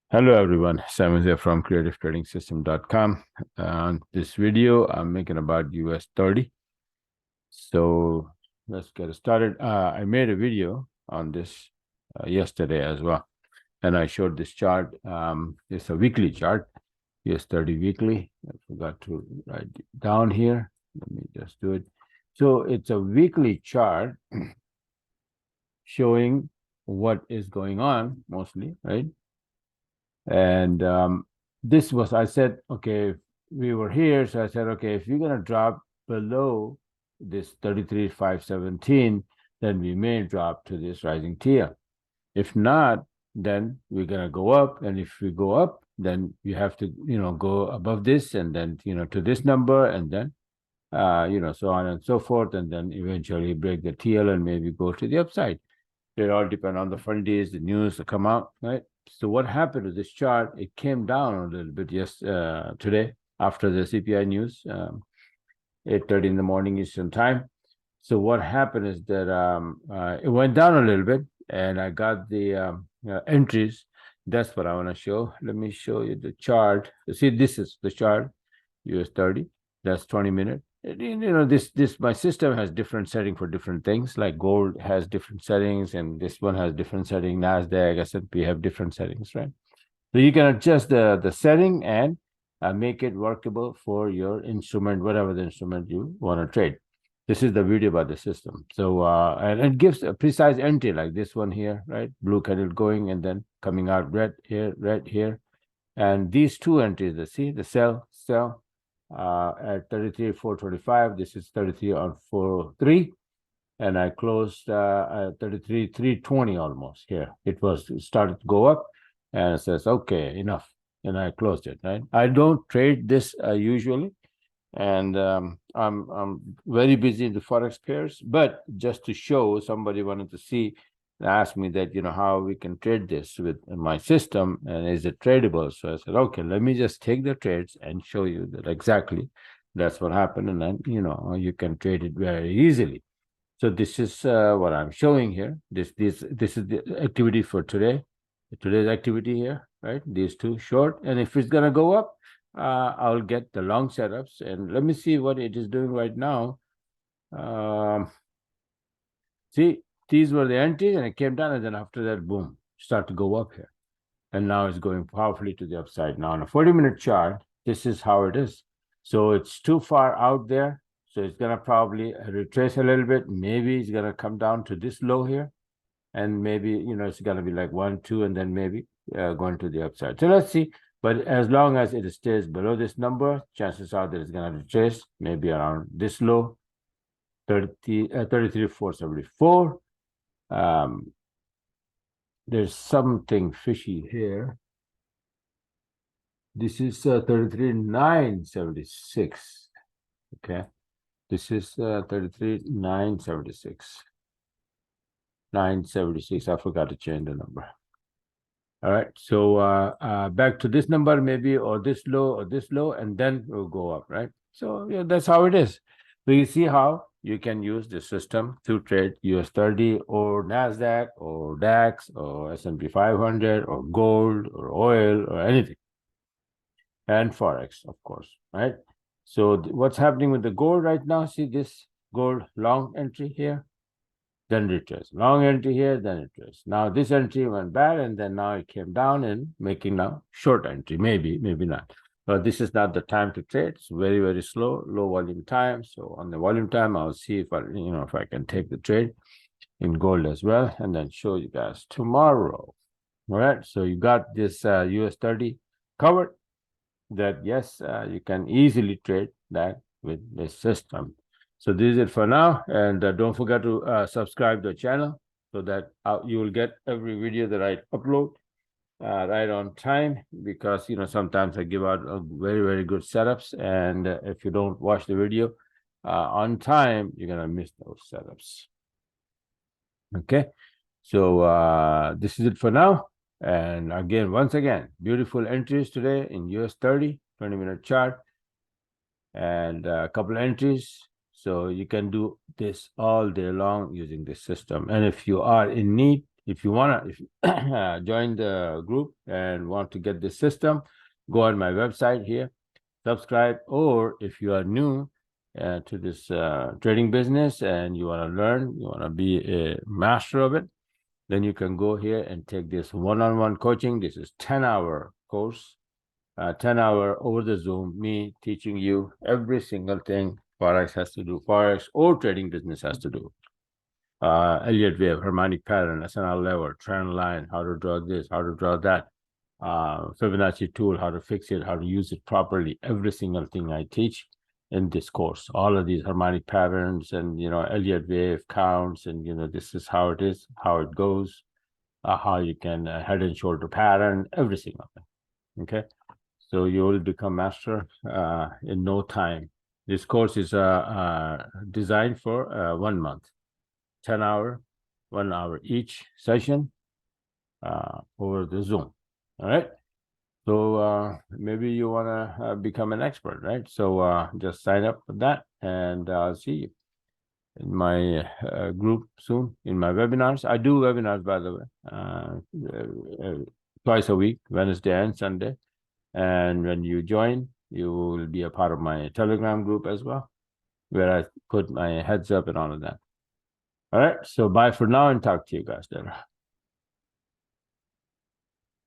Hello everyone, Simon here from creativetrading.com. This video I'm making about US30. So let's get started. I made a video on this yesterday as well, and I showed this chart. It's a weekly chart, US30 weekly. I forgot to write it down here. Let me just do it. So it's a weekly chart showing what is going on mostly, right? And this was, I said, okay, we were here. So I said, okay, if you're going to drop below this 33,517, then we may drop to this rising tier. If not, then we're going to go up. And if we go up, then you have to, go above this and then, to this number and then, so on and so forth. And then eventually break the TL and maybe go to the upside. It all depends on the fund days, the news that come out, right? So what happened to this chart? It came down a little bit today after the CPI news, 8:30 in the morning Eastern time. So what happened is that it went down a little bit, and I got the entries. That's what I want to show. Let me show you the chart. See, this is the chart, US30. That's 20-minute. This my system has different setting for different things. Like gold has different settings, and this one has different setting. Nasdaq, S&P have different settings, right? So you can adjust the setting and make it workable for your instrument, whatever the instrument you want to trade. This is the video about the system. So and it gives a precise entry like this one here, right? Blue candle going and then coming out red here, and these two entries. Let's see the sell at 33,425. This is 33 on 403, and I closed at 33,320 almost here. It started to go up, and it says okay, enough, and I closed it. Right. I don't trade this usually, and I'm very busy in the forex pairs. But just to show, somebody wanted to see, asked me that how we can trade this with my system and is it tradable. So I said, okay, let me just take the trades and show you that exactly that's what happened, and then you can trade it very easily. So this is what I'm showing here. This is the activity for today. Today's activity here, right? These two short, and if it's gonna go up, I'll get the long setups. And let me see what it is doing right now. See, these were the entries, and it came down, and then after that, boom, start to go up here, and now it's going powerfully to the upside. Now on a 40-minute chart, this is how it is. So it's too far out there. So it's going to probably retrace a little bit. Maybe it's going to come down to this low here. And maybe, it's going to be like 1, 2, and then maybe going to the upside. So let's see. But as long as it stays below this number, chances are that it's going to retrace maybe around this low, 33,474. There's something fishy here. This is 33,976. Okay. This is 33,976. 976. I forgot to change the number. All right. So back to this number, maybe, or this low, and then we'll go up, right? So yeah, that's how it is. So you see how you can use the system to trade US30 or Nasdaq or DAX or S&P 500 or gold or oil or anything. And forex, of course, right? So what's happening with the gold right now? See this gold long entry here, then retrace. Long entry here, then retrace. Now this entry went bad, and then now it came down and making now short entry. Maybe not. But this is not the time to trade. It's very, very slow, low volume time. So on the volume time, I'll see if I can take the trade in gold as well, and then show you guys tomorrow. All right. So you got this US30 covered. That yes, you can easily trade that with this system. So this is it for now, and don't forget to subscribe to the channel so that you will get every video that I upload right on time, because sometimes I give out very, very good setups, and if you don't watch the video on time, you're gonna miss those setups. Okay, so this is it for now. And again, once again, beautiful entries today in US30, 20-minute chart, and a couple of entries. So you can do this all day long using this system. And if you are in need, if you want to join the group and want to get this system, go on my website here, subscribe. Or if you are new to this trading business and you want to learn, you want to be a master of it, then you can go here and take this one-on-one coaching. This is 10-hour course, 10-hour over the Zoom, me teaching you every single thing Forex has to do, Forex or trading business has to do. Elliott wave, harmonic pattern, SNL lever, trend line, how to draw this, how to draw that, Fibonacci tool, how to fix it, how to use it properly. Every single thing I teach in this course, all of these harmonic patterns and, Elliott wave counts, and, this is how it is, how it goes, how you can head and shoulder pattern, every single thing. Okay. So you will become master in no time. This course is designed for 1 month. 10 hour, 1 hour each session over the Zoom. All right. So maybe you want to become an expert, right? So just sign up for that, and I'll see you in my group soon, in my webinars. I do webinars, by the way, twice a week, Wednesday and Sunday. And when you join, you will be a part of my Telegram group as well, where I put my heads up and all of that. All right. So bye for now, and talk to you guys later.